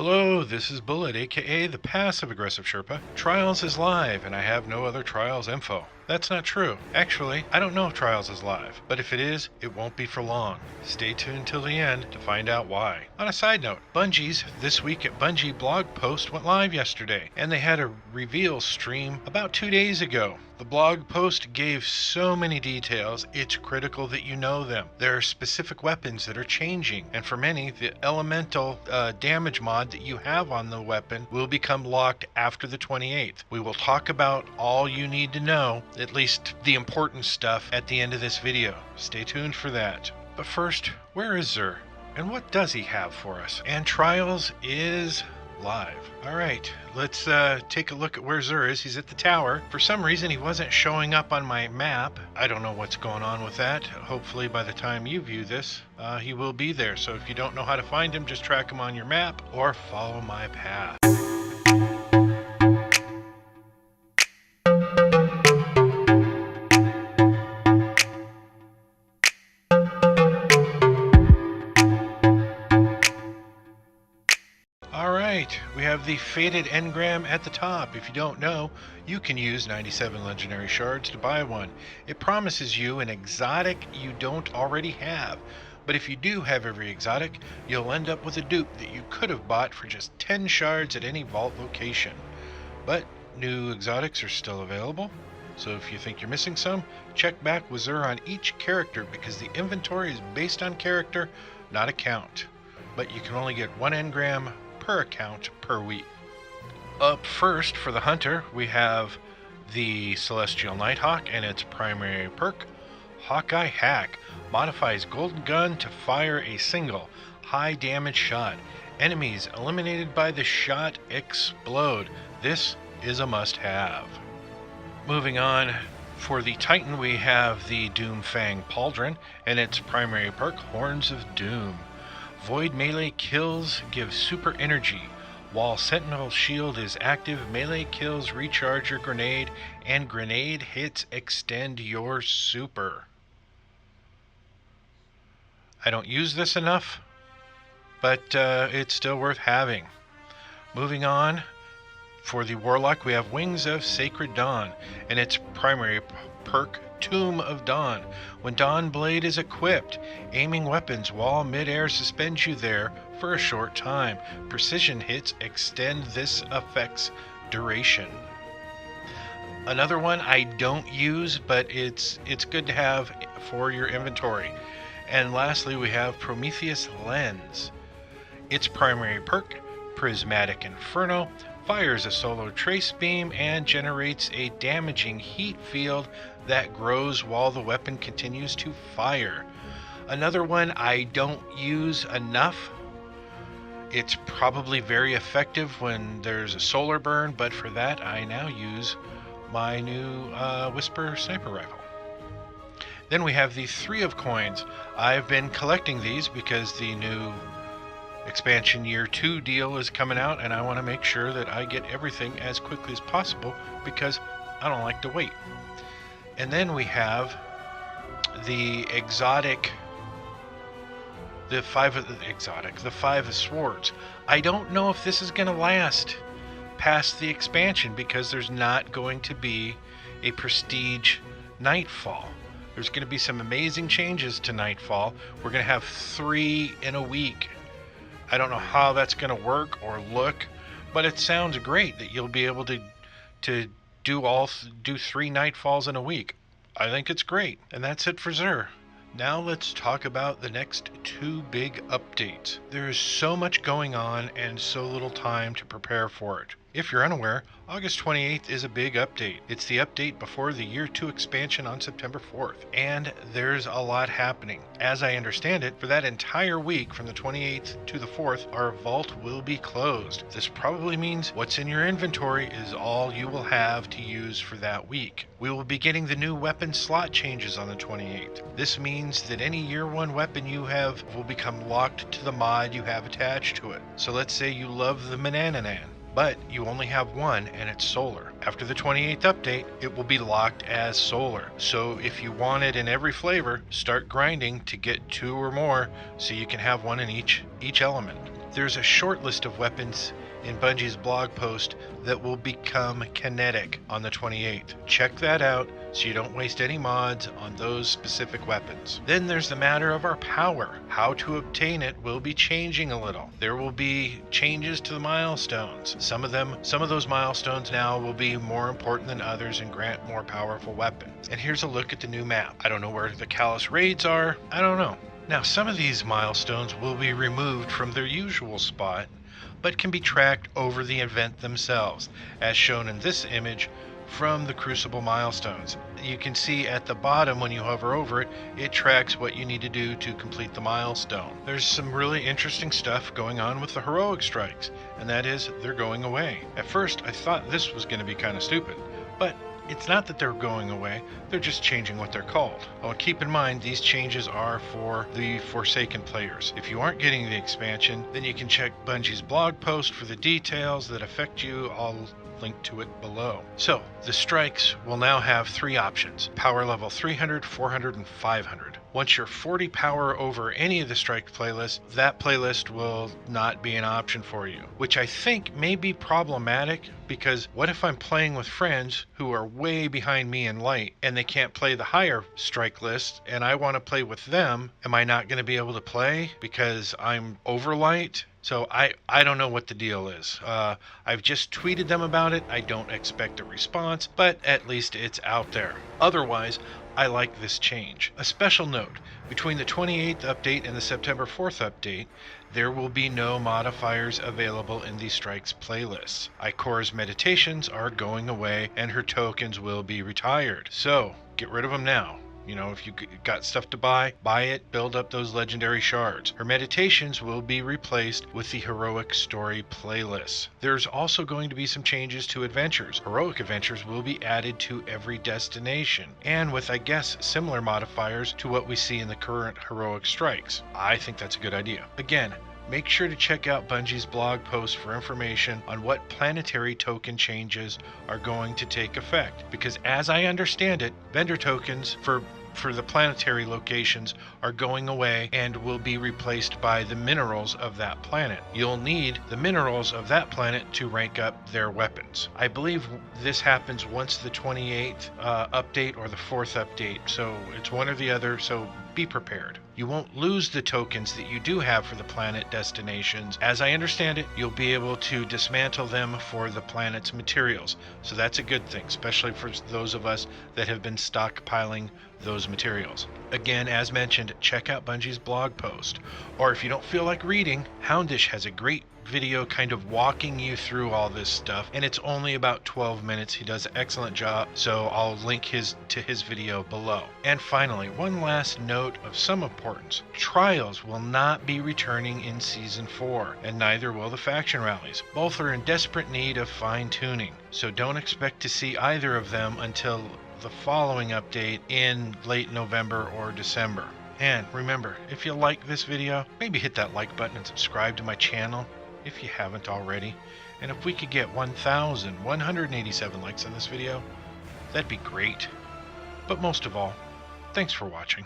Hello, this is Bullet, aka the Passive Aggressive Sherpa. Trials is live, and I have no other Trials info. That's not true. Actually, I don't know if Trials is live, but if it is, it won't be for long. Stay tuned till the end to find out why. On a side note, Bungie's This Week at Bungie blog post went live yesterday, and they had a reveal stream about 2 days ago. The blog post gave so many details, it's critical that you know them. There are specific weapons that are changing, and for many, the elemental damage mod that you have on the weapon will become locked after the 28th. We will talk about all you need to know, at least the important stuff, at the end of this video. Stay tuned for that. But first, where is Xur? And what does he have for us? And Trials is live. Alright, let's take a look at where Xur is. He's at the tower. For some reason he wasn't showing up on my map. I don't know what's going on with that. Hopefully by the time you view this, he will be there. So if you don't know how to find him, just track him on your map or follow my path. Alright, we have the Faded Engram at the top. If you don't know, you can use 97 legendary shards to buy one. It promises you an exotic you don't already have. But if you do have every exotic, you'll end up with a dupe that you could have bought for just 10 shards at any vault location. But new exotics are still available. So if you think you're missing some, check back with Xur on each character because the inventory is based on character, not account. But you can only get 1 engram per account per week. Up first for the hunter, we have the Celestial Nighthawk and its primary perk, Hawkeye Hack. Modifies Golden Gun to fire a single high damage shot. Enemies eliminated by the shot explode. This is a must-have. Moving on, for the Titan we have the Doomfang Pauldron and its primary perk, Horns of Doom. Void melee kills give super energy. While Sentinel Shield is active, melee kills recharge your grenade, and grenade hits extend your super. I don't use this enough, but it's still worth having. Moving on, for the Warlock we have Wings of Sacred Dawn, and its primary perk, Tomb of Dawn. When Dawn Blade is equipped, aiming weapons while mid-air suspends you there for a short time. Precision hits extend this effect's duration. Another one I don't use, but it's good to have for your inventory. And lastly, we have Prometheus Lens. Its primary perk, Prismatic Inferno, fires a solo trace beam and generates a damaging heat field that grows while the weapon continues to fire. Another one I don't use enough. It's probably very effective when there's a solar burn, but for that I now use my new Whisper sniper rifle. Then we have the 3 of coins. I've been collecting these because the new expansion year 2 deal is coming out, and I want to make sure that I get everything as quickly as possible because I don't like to wait. And then we have the exotic, the 5 of swords. I don't know if this is going to last past the expansion because there's not going to be a prestige Nightfall. There's going to be some amazing changes to Nightfall. We're going to have 3 in a week. I don't know how that's going to work or look, but it sounds great that you'll be able to do 3 Nightfalls in a week. I think it's great. And that's it for Xur. Now let's talk about the next 2 big updates. There is so much going on and so little time to prepare for it. If you're unaware, August 28th is a big update. It's the update before the Year 2 expansion on September 4th. And there's a lot happening. As I understand it, for that entire week from the 28th to the 4th, our vault will be closed. This probably means what's in your inventory is all you will have to use for that week. We will be getting the new weapon slot changes on the 28th. This means that any Year 1 weapon you have will become locked to the mod you have attached to it. So let's say you love the Manananan, but you only have one and it's solar. After the 28th update, it will be locked as solar. So if you want it in every flavor, start grinding to get 2 or more so you can have one in each element. There's a short list of weapons in Bungie's blog post that will become kinetic on the 28th. Check that out so you don't waste any mods on those specific weapons. Then there's the matter of our power. How to obtain it will be changing a little. There will be changes to the milestones. Some of those milestones now will be more important than others and grant more powerful weapons. And here's a look at the new map. I don't know where the Callous raids are. I don't know. Now, some of these milestones will be removed from their usual spot, but can be tracked over the event themselves, as shown in this image from the Crucible milestones. You can see at the bottom when you hover over it, it tracks what you need to do to complete the milestone. There's some really interesting stuff going on with the heroic strikes, and that is they're going away. At first, I thought this was going to be kind of stupid, but it's not that they're going away, they're just changing what they're called. Oh, and keep in mind, these changes are for the Forsaken players. If you aren't getting the expansion, then you can check Bungie's blog post for the details that affect you. I'll link to it below. So, the strikes will now have 3 options: power level 300, 400, and 500. Once you're 40 power over any of the strike playlists, that playlist will not be an option for you, which I think may be problematic, because what if I'm playing with friends who are way behind me in light and they can't play the higher strike list and I want to play with them? Am I not going to be able to play because I'm over light? So I don't know what the deal is. I've just tweeted them about it. I don't expect a response, but at least it's out there. Otherwise, I like this change. A special note, between the 28th update and the September 4th update, there will be no modifiers available in the Strikes playlists. Ikora's meditations are going away and her tokens will be retired. So, get rid of them now. You know, if you got stuff to buy it, build up those legendary shards. Her meditations will be replaced with the heroic story playlists. There's also going to be some changes to adventures. Heroic adventures will be added to every destination, and with, I guess, similar modifiers to what we see in the current heroic strikes. I think that's a good idea. Again, make sure to check out Bungie's blog post for information on what planetary token changes are going to take effect, because as I understand it, vendor tokens for the planetary locations are going away and will be replaced by the minerals of that planet. You'll need the minerals of that planet to rank up their weapons. I believe this happens once the 28th update or the 4th update, so it's one or the other, so be prepared. You won't lose the tokens that you do have for the planet destinations. As I understand it, you'll be able to dismantle them for the planet's materials. So that's a good thing, especially for those of us that have been stockpiling those materials. Again, as mentioned, check out Bungie's blog post. Or if you don't feel like reading, Houndish has a great video kind of walking you through all this stuff, and it's only about 12 minutes. He does an excellent job, so I'll link to his video below. And finally, one last note of some importance. Trials will not be returning in Season 4, and neither will the faction rallies. Both are in desperate need of fine-tuning, so don't expect to see either of them until the following update in late November or December. And remember, if you like this video, maybe hit that like button and subscribe to my channel if you haven't already. And if we could get 1,187 likes on this video, that'd be great. But most of all, thanks for watching.